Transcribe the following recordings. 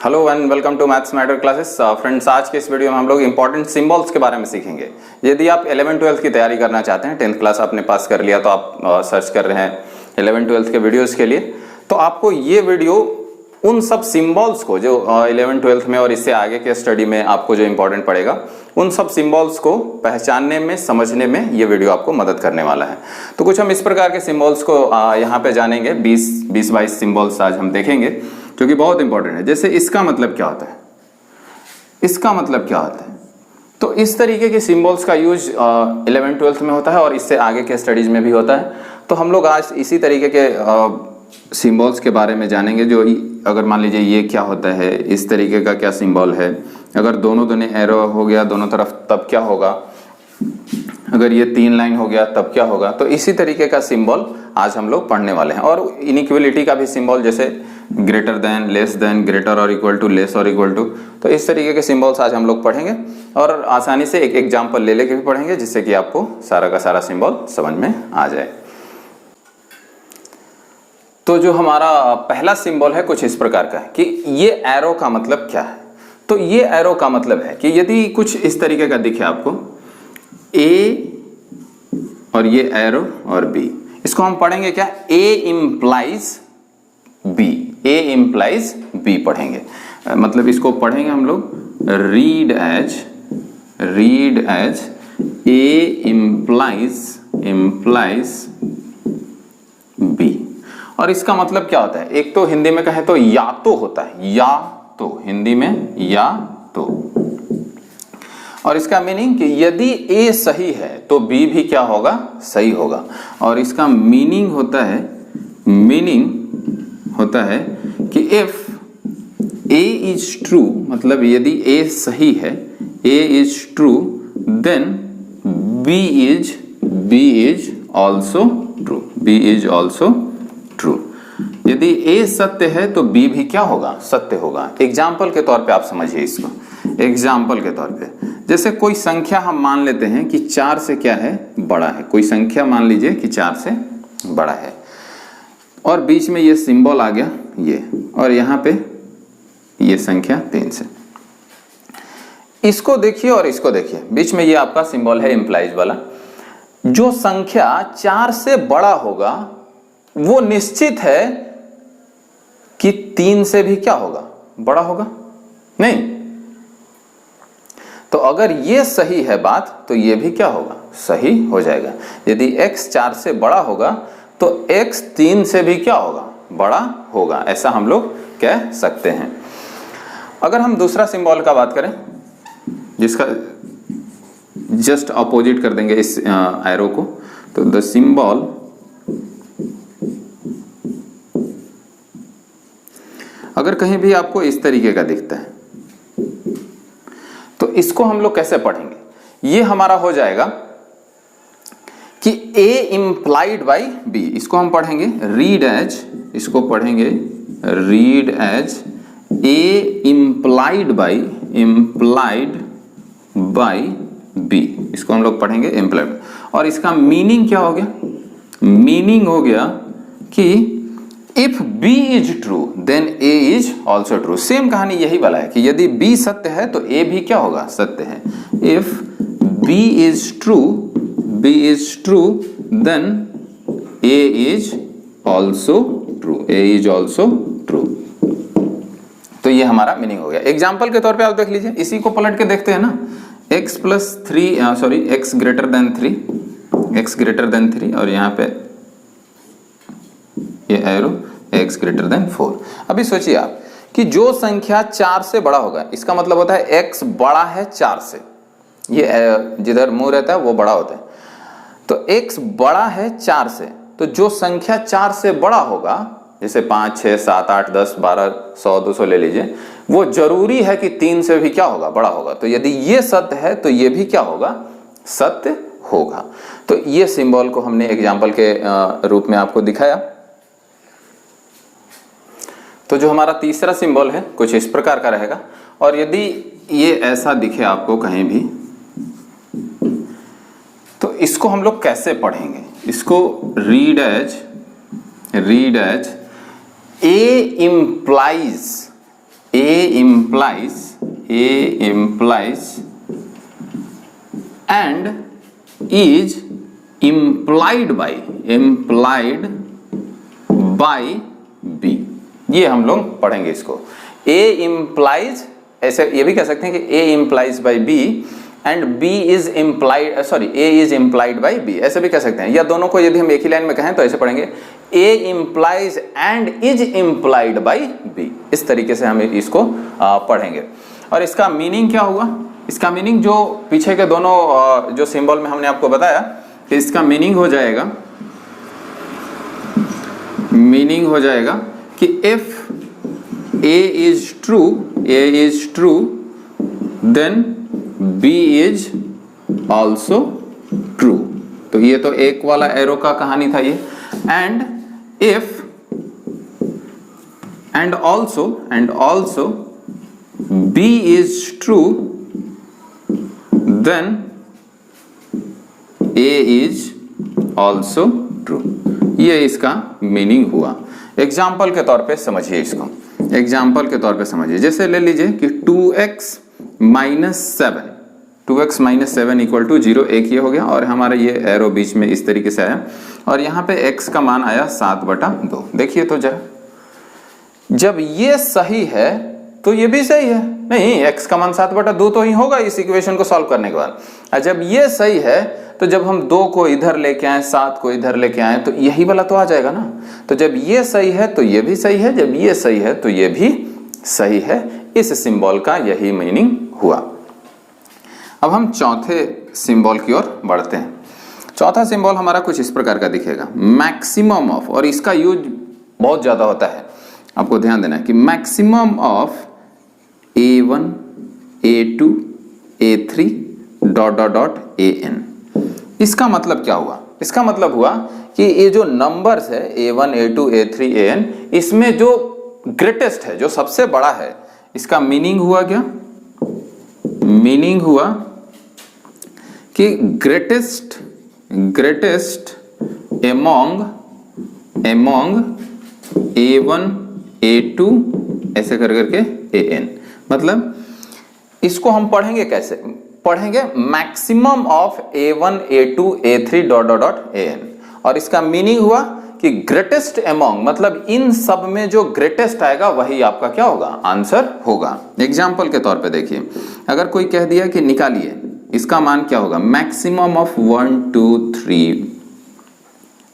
Hello and welcome to maths matter classes. Friends, आज के इस वीडियो में हम लोग इंपॉर्टेंट सिंबल्स के बारे में सीखेंगे। यदि आप 11th-12th की तैयारी करना चाहते हैं, 10th क्लास आपने पास कर लिया तो आप सर्च कर रहे हैं 11th-12th के वीडियोस के लिए, तो आपको ये वीडियो उन सब सिंबल्स को जो 11th-12th में और इससे आगे के स्टडी में आपको जो इंपॉर्टेंट पड़ेगा, उन सब सिंबल्स को पहचानने में, समझने में ये वीडियो आपको मदद करने वाला है। तो कुछ हम इस प्रकार के सिंबल्स को यहाँ पे जानेंगे। 20-22 सिंबल्स आज हम देखेंगे जो कि बहुत इंपॉर्टेंट है। जैसे इसका मतलब क्या होता है, इसका मतलब क्या होता है, तो इस तरीके के सिंबल्स का यूज 11th-12th में होता है और इससे आगे के स्टडीज में भी होता है। तो हम लोग आज इसी तरीके के सिंबल्स के बारे में जानेंगे। जो अगर मान लीजिए ये क्या होता है, इस तरीके का क्या सिंबल है, अगर दोनों एरो हो गया दोनों तरफ तब क्या होगा, अगर ये 3 लाइन हो गया तब क्या होगा। तो इसी तरीके का सिंबल आज हम लोग पढ़ने वाले हैं। और इनइक्वलिटी का भी सिंबल, जैसे greater than, less than, greater और इक्वल टू, लेस और इक्वल टू, तो इस तरीके के सिंबल्स आज हम लोग पढ़ेंगे और आसानी से एक एग्जाम्पल ले लेके भी पढ़ेंगे, जिससे कि आपको सारा का सारा सिंबल समझ में आ जाए। तो जो हमारा पहला सिंबल है कुछ इस प्रकार का है कि ये एरो का मतलब क्या है। तो ये एरो का मतलब है कि यदि कुछ इस तरीके का दिखे आपको, ए और ये एरो और बी, इसको हम पढ़ेंगे क्या, A implies B, A implies B पढ़ेंगे। मतलब इसको पढ़ेंगे हम लोग read as A implies B. और इसका मतलब क्या होता है, एक तो हिंदी में कहें तो या तो होता है, या तो, हिंदी में या तो। और इसका मीनिंग कि यदि ए सही है तो बी भी क्या होगा, सही होगा। और इसका मीनिंग होता है कि इफ ए इज ट्रू, मतलब यदि ए सही है, A is true, then B is also true. यदि ए सत्य है तो बी भी क्या होगा, सत्य होगा। एग्जाम्पल के तौर पे आप समझिए इसको। एग्जाम्पल के तौर पे जैसे कोई संख्या हम मान लेते हैं कि 4 से क्या है, बड़ा है। कोई संख्या मान लीजिए कि 4 से बड़ा है और बीच में ये सिंबल आ गया ये, और यहाँ पे ये संख्या 3 से। इसको देखिए और इसको देखिए, बीच में ये आपका सिंबल है इम्प्लाइज वाला। जो संख्या 4 से बड़ा होगा वो निश्चित है कि 3 से भी क्या होगा, बड़ा होगा, नहीं। तो अगर ये सही है बात तो ये भी क्या होगा, सही हो जाएगा। यदि x 4 से बड़ा होगा तो x 3 से भी क्या होगा, बड़ा होगा। ऐसा हम लोग कह सकते हैं। अगर हम दूसरा सिंबल का बात करें, जिसका जस्ट अपोजिट कर देंगे इस एरो को, तो द सिंबल अगर कहीं भी आपको इस तरीके का दिखता है तो इसको हम लोग कैसे पढ़ेंगे, ये हमारा हो जाएगा कि A इम्प्लाइड बाई B। इसको हम पढ़ेंगे रीड एज, इसको पढ़ेंगे read as A implied by B। इसको हम लोग पढ़ेंगे इम्प्लाइड। और इसका मीनिंग क्या हो गया, मीनिंग हो गया कि if B is true then A is also true. Same कहानी यही वाला है कि यदि B सत्य है तो A भी क्या होगा, सत्य है। If B is true then A is also true. तो ये हमारा मीनिंग हो गया। एग्जाम्पल के तौर पे आप देख लीजिए, इसी को पलट के देखते हैं ना, x ग्रेटर देन 3 और यहाँ पे ये एरो x ग्रेटर देन 4। अभी सोचिए आप कि जो संख्या 4 से बड़ा होगा, इसका मतलब होता है x बड़ा है 4 से, ये जिधर मुंह रहता है वो बड़ा होता है। तो x बड़ा है 4 से, तो जो संख्या 4 से बड़ा होगा, जैसे 5, 6, 7, 8, 10, 12, 100, 200 ले लीजिए, वो जरूरी है कि 3 से भी क्या होगा, बड़ा होगा। तो यदि ये सत्य है तो ये भी क्या होगा, सत्य होगा। तो ये सिंबल को हमने एग्जाम्पल के रूप में आपको दिखाया। तो जो हमारा तीसरा सिंबल है कुछ इस प्रकार का रहेगा। और यदि ये ऐसा दिखे आपको कहीं भी, तो इसको हम लोग कैसे पढ़ेंगे, इसको read as A implies A implies and is implied by B। ये हम लोग पढ़ेंगे इसको। A implies, ऐसे ये भी कह सकते हैं कि A implies by B and B is implied, sorry A is implied by B, ऐसे भी कह सकते हैं। या दोनों को यदि हम एक ही लाइन में कहें तो ऐसे पढ़ेंगे A implies and is implied by B। इस तरीके से हम इसको पढ़ेंगे। और इसका मीनिंग क्या हुआ? इसका मीनिंग जो पीछे के दोनों जो सिंबल में हमने आपको बताया कि इसका मीनिंग हो जाएगा कि if A is true then B is also true। तो ये तो एक वाला एरो का कहानी था ये। and also B is true then A is also true। ये इसका मीनिंग हुआ। एग्जाम्पल के तौर पे समझिए इसको, एग्जाम्पल के तौर पे समझिए। जैसे ले लीजिए कि 2x - 7 इक्वल टू 0, एक ये हो गया और हमारा ये एरो बीच में इस तरीके से आया और यहाँ पे x का मान आया 7/2। देखिए तो जरा, जब ये सही है तो ये भी सही है, नहीं x का मान 7/2 तो ही होगा इस इक्वेशन को सॉल्व करने के बाद। और जब ये सही है तो जब हम 2 को इधर लेके आए, 7 को इधर लेके आए तो यही वाला तो आ जाएगा ना। तो जब ये सही है तो ये भी सही है, जब ये सही है तो ये भी सही है। इस सिंबल का यही मीनिंग हुआ। अब हम चौथे सिंबल की ओर बढ़ते हैं। चौथा सिंबल हमारा कुछ इस प्रकार का दिखेगा, मैक्सिमम ऑफ, और इसका यूज बहुत ज्यादा होता है, आपको ध्यान देना है कि maximum of A1 A2 A3 ... AN। इसका मतलब क्या हुआ? इसका मतलब हुआ कि ये जो नंबर्स है A1 A2 A3 AN, इसमें जो ग्रेटेस्ट है, जो सबसे बड़ा है, इसका मीनिंग हुआ क्या? मीनिंग हुआ कि ग्रेटेस्ट एमोंग A1 A2 ऐसे कर करके AN। मतलब इसको हम पढ़ेंगे कैसे? पढ़ेंगे maximum of A1 A2 A3 ... AN। और इसका मीनिंग हुआ कि ग्रेटेस्ट एमोंग, मतलब इन सब में जो ग्रेटेस्ट आएगा वही आपका क्या होगा? आंसर होगा। एग्जाम्पल के तौर पे देखिए, अगर कोई कह दिया कि निकालिए इसका मान क्या होगा, मैक्सिमम ऑफ 1 2 3,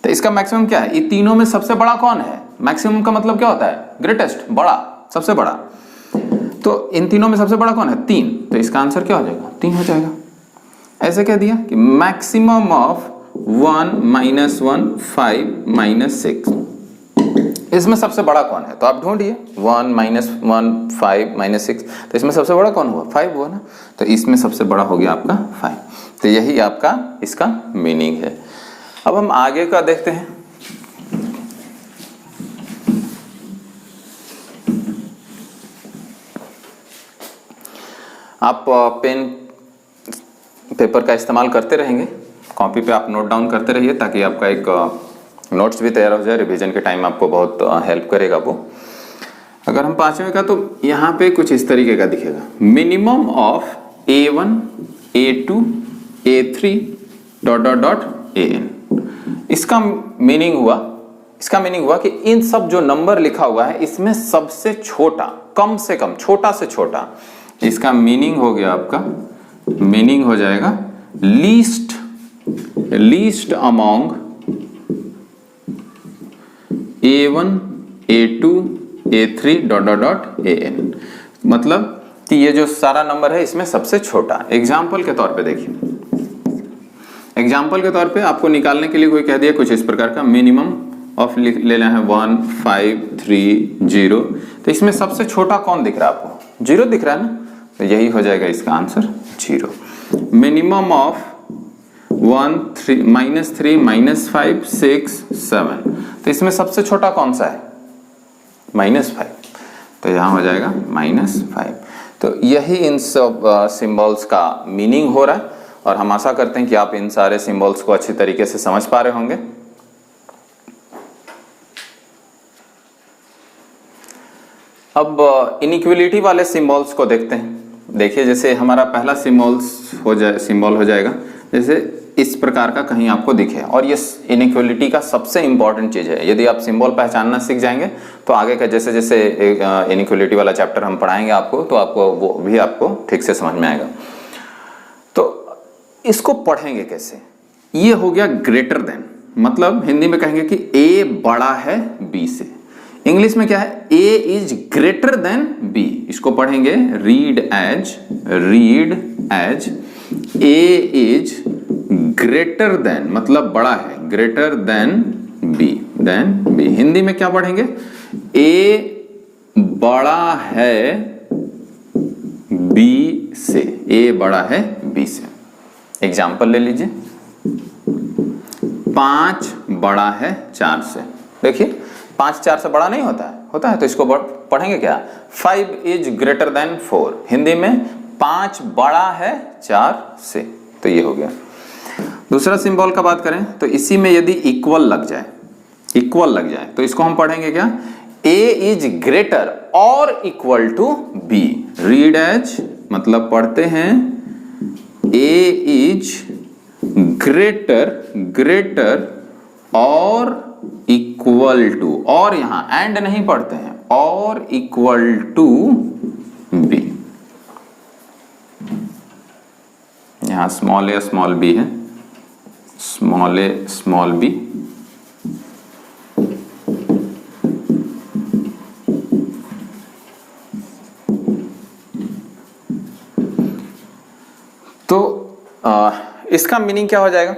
तो इसका मैक्सिमम क्या है? ये तीनों में सबसे बड़ा कौन है? मैक्सिमम का मतलब क्या होता है? ग्रेटेस्ट, बड़ा, सबसे बड़ा। तो इन तीनों में सबसे बड़ा कौन है? 3। तो इसका आंसर क्या हो जाएगा? 3 हो जाएगा। ऐसे कह दिया कि मैक्सिमम ऑफ 1 - 1 5 - 6, इसमें सबसे बड़ा कौन है? तो आप ढूंढिए 1 - 1 5 - 6, तो इसमें सबसे बड़ा कौन हुआ? 5 हुआ ना। तो इसमें सबसे बड़ा हो गया आपका 5। तो यही आपका इसका मीनिंग है। अब हम आगे का देखते हैं। आप पेन पेपर का इस्तेमाल करते रहेंगे, कॉपी पे आप नोट डाउन करते रहिए ताकि आपका एक नोट्स भी तैयार हो जाए, रिवीजन के टाइम आपको बहुत हेल्प करेगा वो। अगर हम 5वें का, तो यहाँ पे कुछ इस तरीके का दिखेगा, minimum of A1 A2 A3 ... AN। इसका मीनिंग हुआ कि इन सब जो नंबर लिखा हुआ है इसमें सबसे छोटा, कम से कम, छोटा से छोटा, इसका मीनिंग हो गया आपका, मीनिंग हो जाएगा least among A1 A2 A3 ... AN। मतलब कि ये जो सारा नंबर है इसमें सबसे छोटा। एग्जाम्पल के तौर पे देखिए, एग्जाम्पल के तौर पे आपको निकालने के लिए कोई कह दिया कुछ इस प्रकार का, मिनिमम ऑफ लेना है 1 5 3 0, तो इसमें सबसे छोटा कौन दिख रहा है आपको? 0 दिख रहा है ना। तो यही हो जाएगा इसका आंसर 0। मिनिमम ऑफ 1 3 -5 6 7, तो इसमें सबसे छोटा कौन सा है? -5, तो यहाँ हो जाएगा -5। तो यही इन सब सिंबल्स का मीनिंग हो रहा है और हम आशा करते हैं कि आप इन सारे सिंबल्स को अच्छी तरीके से समझ पा रहे होंगे। अब इनइक्वलिटी वाले सिंबल्स को देखते हैं। देखिए जैसे हमारा पहला सिंबल हो जाएगा जैसे इस प्रकार का कहीं आपको दिखे, और ये इनइक्वलिटी का सबसे इंपॉर्टेंट चीज है। यदि आप सिंबल पहचानना सीख जाएंगे तो आगे का जैसे जैसे इनइक्वलिटी वाला चैप्टर हम पढ़ाएंगे आपको, तो आपको वो भी आपको ठीक से समझ में आएगा। तो इसको पढ़ेंगे कैसे? ये हो गया ग्रेटर देन, मतलब हिंदी में कहेंगे कि ए बड़ा है बी से। इंग्लिश में क्या है? A is greater than B. इसको पढ़ेंगे read as A is greater than, मतलब बड़ा है, ग्रेटर देन बी। हिंदी में क्या पढ़ेंगे? ए बड़ा है बी से, ए बड़ा है बी से। एग्जाम्पल ले लीजिए, 5 बड़ा है 4 से। देखिए 5 4 से बड़ा नहीं होता है, तो इसको पढ़ेंगे क्या? 5 इज ग्रेटर देन 4। हिंदी में 5 बड़ा है 4 से। तो ये हो गया। दूसरा सिंबल का बात करें तो इसी में यदि इक्वल लग जाए तो इसको हम पढ़ेंगे क्या? ए इज ग्रेटर और equal to B. Read as मतलब पढ़ते हैं ए इज ग्रेटर और इक्वल टू, और यहां एंड नहीं पढ़ते हैं, और इक्वल टू बी। यहां स्मॉल ए स्मॉल बी है, स्मॉल ए स्मॉल बी। तो इसका मीनिंग क्या हो जाएगा?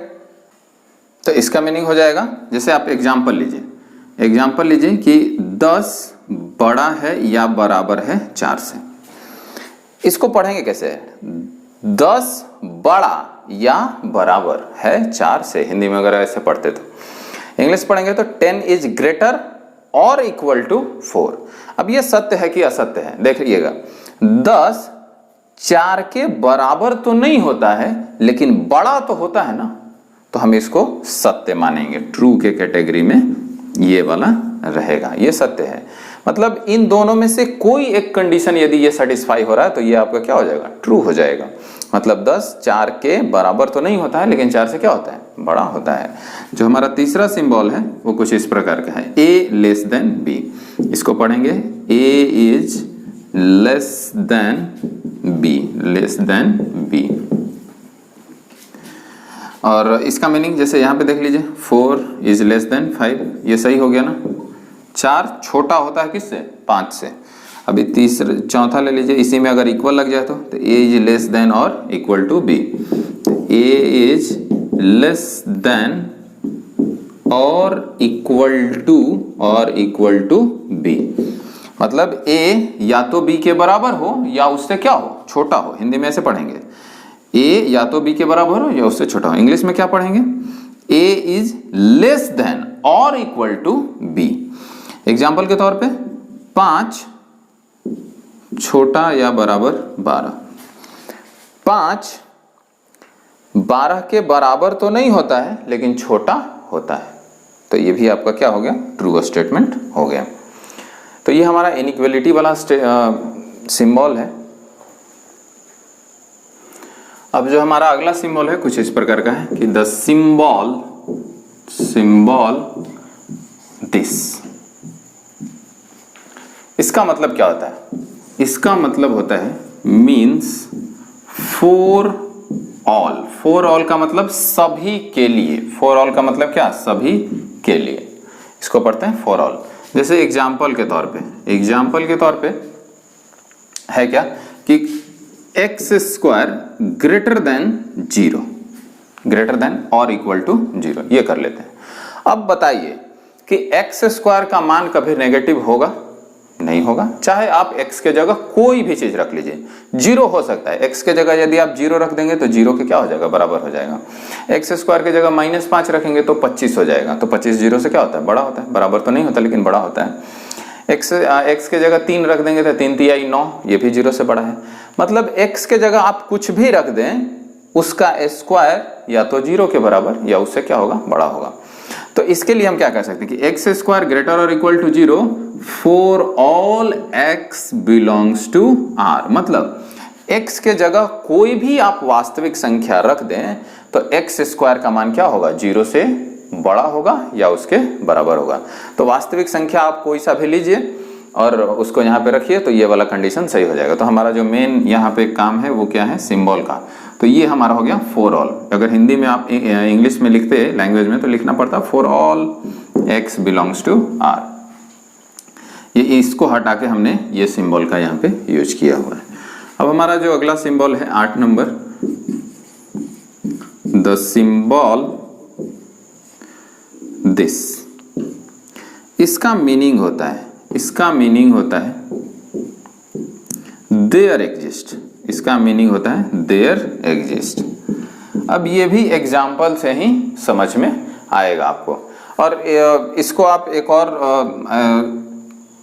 तो इसका मीनिंग हो जाएगा जैसे आप एग्जाम्पल लीजिए कि 10 बड़ा है या बराबर है 4 से। इसको पढ़ेंगे कैसे? 10 बड़ा या बराबर है 4 से। हिंदी में अगर ऐसे पढ़ते तो। इंग्लिश पढ़ेंगे तो 10 इज ग्रेटर और इक्वल टू 4। अब ये सत्य है कि असत्य है? देखिएगा 10 4 के बराबर तो नहीं होता है, लेकिन बड़ा तो होता है ना, तो हम इसको सत्य मानेंगे। ट्रू के कैटेगरी में ये वाला रहेगा, ये सत्य है। मतलब इन दोनों में से कोई एक कंडीशन यदि ये सेटिस्फाई हो रहा है तो ये आपका क्या हो जाएगा? ट्रू हो जाएगा। मतलब 10 4 के बराबर तो नहीं होता है, लेकिन 4 से क्या होता है? बड़ा होता है। जो हमारा तीसरा सिंबल है वो कुछ इस प्रकार का है, ए लेस देन बी। इसको पढ़ेंगे A is less than B. और इसका मीनिंग जैसे यहां पे देख लीजिए 4 इज लेस देन 5। ये सही हो गया ना? 4 छोटा होता है किससे? 5 से। अभी चौथा ले लीजिए, इसी में अगर इक्वल लग जाए तो ए इज लेस देन और equal to B. A is less than और इक्वल टू बी। मतलब ए या तो बी के बराबर हो या उससे क्या हो? छोटा हो। हिंदी में ऐसे पढ़ेंगे, ए या तो बी के बराबर हो या उससे छोटा हो। इंग्लिश में क्या पढ़ेंगे? ए इज लेस देन और इक्वल टू बी। एग्जाम्पल के तौर पे 5 छोटा या बराबर 12। 5 12 के बराबर तो नहीं होता है, लेकिन छोटा होता है। तो ये भी आपका क्या हो गया? ट्रू स्टेटमेंट हो गया। तो ये हमारा इनइक्वलिटी वाला सिंबल है। अब जो हमारा अगला सिंबल है कुछ इस प्रकार का है कि द सिंबल दिस। इसका मतलब क्या होता है? इसका मतलब होता है means for all. For all का मतलब सभी के लिए। फॉर ऑल का मतलब क्या? सभी के लिए। इसको पढ़ते हैं फॉर ऑल। जैसे एग्जाम्पल के तौर पे है क्या कि x² greater than 0, greater than और इक्वल टू 0। ये कर लेते हैं। अब बताइए कि x² का मान कभी नेगेटिव होगा? नहीं होगा। चाहे आप x के जगह कोई भी चीज रख लीजिए, 0 हो सकता है। x के जगह यदि आप 0 रख देंगे तो 0 के क्या हो जाएगा? बराबर हो जाएगा। x² के जगह -5 रखेंगे तो 25 हो जाएगा। तो 25 0 से क्या होता है? बड़ा होता है। बराबर तो नहीं होता, लेकिन बड़ा होता है। x के जगह 3 रख देंगे तो 3 3 9, ये भी 0 से बड़ा है। मतलब x के जगह आप कुछ भी रख दें, उसका स्क्वायर या तो 0 के बराबर या उससे क्या होगा? बड़ा होगा। तो इसके लिए हम क्या कर सकते हैं कि एक्स स्क्वायर ग्रेटर और equal to 0 for all x belongs to R. मतलब x के जगह कोई भी आप वास्तविक संख्या रख दें तो एक्स स्क्वायर का मान क्या होगा, 0 से बड़ा होगा या उसके बराबर होगा। तो वास्तविक संख्या आप कोई सा भी लीजिए और उसको यहाँ पे रखिए तो ये वाला कंडीशन सही हो जाएगा। तो हमारा जो मेन यहाँ पे काम है वो क्या है, सिंबल का। तो ये हमारा हो गया फॉर ऑल। अगर हिंदी में आप इंग्लिश में लिखते लैंग्वेज में तो लिखना पड़ता for all x belongs to R. ये इसको हटा के हमने ये सिंबल का यहाँ पे यूज किया हुआ है। अब हमारा जो अगला सिंबल है 8 नंबर, द सिंबल दिस। इसका मीनिंग होता है देयर एग्जिस्ट। इसका मीनिंग होता है देयर एग्जिस्ट। अब ये भी एग्जाम्पल से ही समझ में आएगा आपको। और इसको आप एक और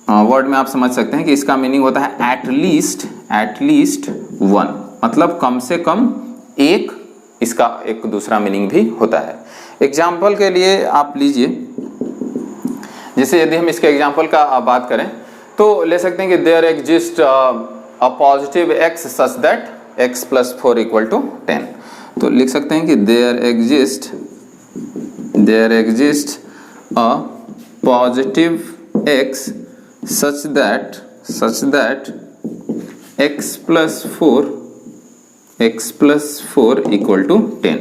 वर्ड में आप समझ सकते हैं कि इसका मीनिंग होता है एट लीस्ट वन। मतलब कम से कम एक, इसका एक दूसरा मीनिंग भी होता है। एग्जाम्पल के लिए आप लीजिए, जैसे यदि हम इसके एग्जाम्पल का बात करें तो ले सकते हैं कि there exist a positive x such that x plus 4 equal to 10। तो लिख सकते हैं कि there exist a positive x such that x plus 4 equal to 10।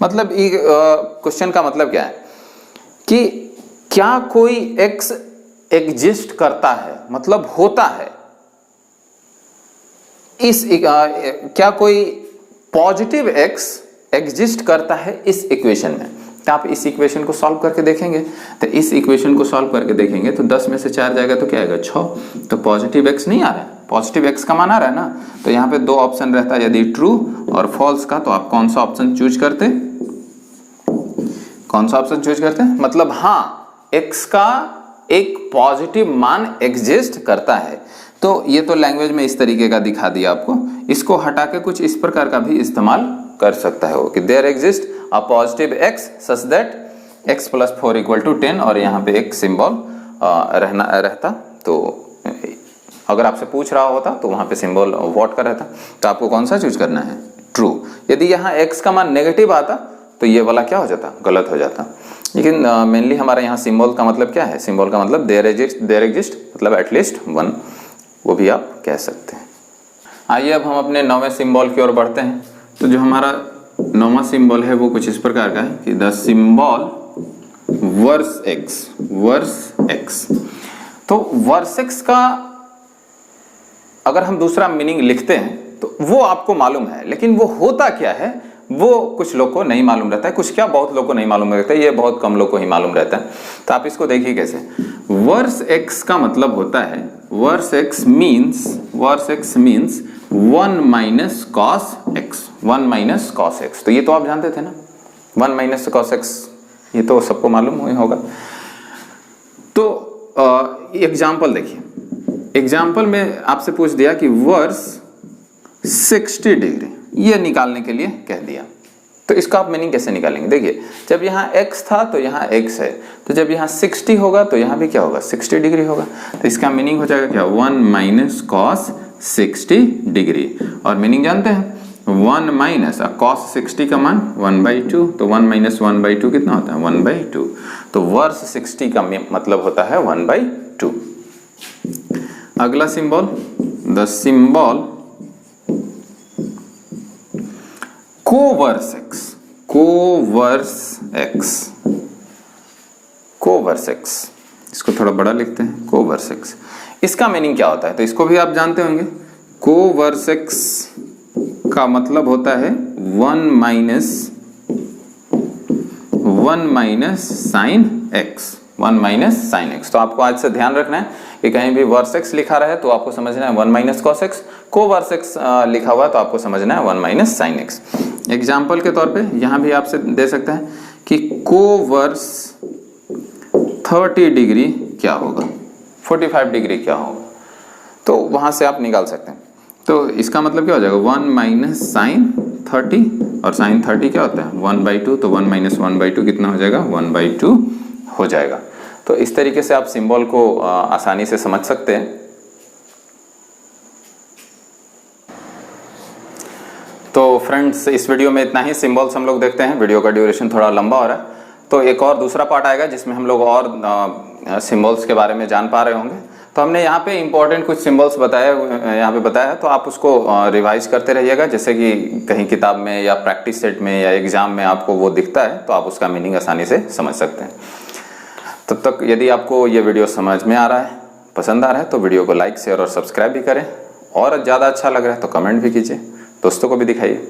मतलब क्वेश्चन का मतलब क्या है कि क्या कोई x एग्जिस्ट करता है, मतलब होता है क्या कोई पॉजिटिव x एग्जिस्ट करता है इस इक्वेशन में। तो आप इस इक्वेशन को सॉल्व करके देखेंगे, तो इस इक्वेशन को सॉल्व करके देखेंगे तो 10 में से 4 जाएगा तो क्या आएगा, 6। तो पॉजिटिव x नहीं आ रहा है, पॉजिटिव x का मान आ रहा है ना। तो यहाँ पे 2 ऑप्शन रहता है, यदि ट्रू और फॉल्स का, तो आप कौन सा ऑप्शन चूज करते, मतलब हाँ, x का एक पॉजिटिव मान एग्जिस्ट करता है। तो ये तो लैंग्वेज में इस तरीके का दिखा दिया आपको। इसको हटा के कुछ इस प्रकार का भी इस्तेमाल कर सकता है वो कि there exist a positive x such that x plus 4 equal to 10, और यहाँ पे एक सिंबल रहता। तो अगर आपसे पूछ रहा होता तो वहाँ पे सिंबल व्हाट का रहता। तो आपको कौन सा चूज करना है, ट्रू। यदि यहाँ x का मान नेगेटिव आता तो ये वाला क्या हो जाता, गलत हो जाता। लेकिन मेनली हमारा यहाँ सिंबल का मतलब क्या है, सिंबल का मतलब देयर एग्जिस्ट मतलब एटलीस्ट वन, वो भी आप कह सकते हैं। आइए अब हम अपने 9वें सिंबल की ओर बढ़ते हैं। तो जो हमारा 9वां सिंबल है वो कुछ इस प्रकार का है कि द सिंबल वर्स एक्स। तो वर्स एक्स का अगर हम दूसरा मीनिंग लिखते हैं तो वो आपको मालूम है, लेकिन वो होता क्या है वो कुछ लोग को नहीं मालूम रहता है। कुछ क्या, बहुत लोग को नहीं मालूम रहता है, ये बहुत कम लोग को ही मालूम रहता है। तो आप इसको देखिए कैसे। वर्स एक्स का मतलब होता है, vers x means 1 minus cos x, 1 minus cos x. तो ये तो आप जानते थे ना, 1 माइनस कॉस एक्स, ये तो सबको मालूम ही होगा। तो एग्जाम्पल देखिए, एग्जाम्पल में आपसे पूछ दिया कि वर्स 60 डिग्री, ये निकालने के लिए कह दिया। तो इसका आप मीनिंग कैसे निकालेंगे, देखिए जब यहाँ x था तो यहाँ x है, तो जब यहाँ 60 होगा तो यहाँ भी क्या होगा, 60 डिग्री होगा। तो इसका मीनिंग हो जाएगा क्या, 1 माइनस कॉस 60 डिग्री। और मीनिंग जानते हैं, 1 माइनस कॉस 60 का मान 1/2, तो 1 माइनस 1/2 कितना होता है, 1/2। तो वर्स 60 का मतलब होता है 1/2। अगला सिंबल, द सिंबल कोवर्स एक्स। इसको थोड़ा बड़ा लिखते हैं, कोवर्स एक्स। इसका मीनिंग क्या होता है, तो इसको भी आप जानते होंगे। कोवर्स एक्स का मतलब होता है 1 माइनस साइन एक्स। तो आपको आज से ध्यान रखना है कि कहीं भी वर्स एक्स लिखा रहे तो आपको समझना है 1 माइनस कॉस एक्स, कोवर्स एक्स लिखा हुआ तो आपको समझना है 1 माइनस साइन एक्स। एग्जाम्पल के तौर पे यहाँ भी आपसे दे सकते हैं कि कोवर्स 30 डिग्री क्या होगा, 45 डिग्री क्या होगा, तो वहां से आप निकाल सकते हैं। तो इसका मतलब क्या हो जाएगा, 1 माइनस साइन 30, और साइन 30 क्या होता है 1/2, तो 1 माइनस 1/2 कितना हो जाएगा, 1/2 हो जाएगा। तो इस तरीके से आप सिंबल को आसानी से समझ सकते हैं। तो फ्रेंड्स, इस वीडियो में इतना ही सिंबल्स हम लोग देखते हैं। वीडियो का ड्यूरेशन थोड़ा लंबा हो रहा है, तो एक और दूसरा पार्ट आएगा जिसमें हम लोग और सिंबल्स के बारे में जान पा रहे होंगे। तो हमने यहाँ पे इंपॉर्टेंट कुछ सिंबल्स यहाँ पे बताया, तो आप उसको रिवाइज करते रहिएगा। जैसे कि कहीं किताब में या प्रैक्टिस सेट में या एग्जाम में आपको वो दिखता है, तो आप उसका मीनिंग आसानी से समझ सकते हैं। तब तक यदि आपको ये वीडियो समझ में आ रहा है, पसंद आ रहा है, तो वीडियो को लाइक, शेयर और सब्सक्राइब भी करें। और ज़्यादा अच्छा लग रहा है तो कमेंट भी कीजिए, दोस्तों को भी दिखाइए।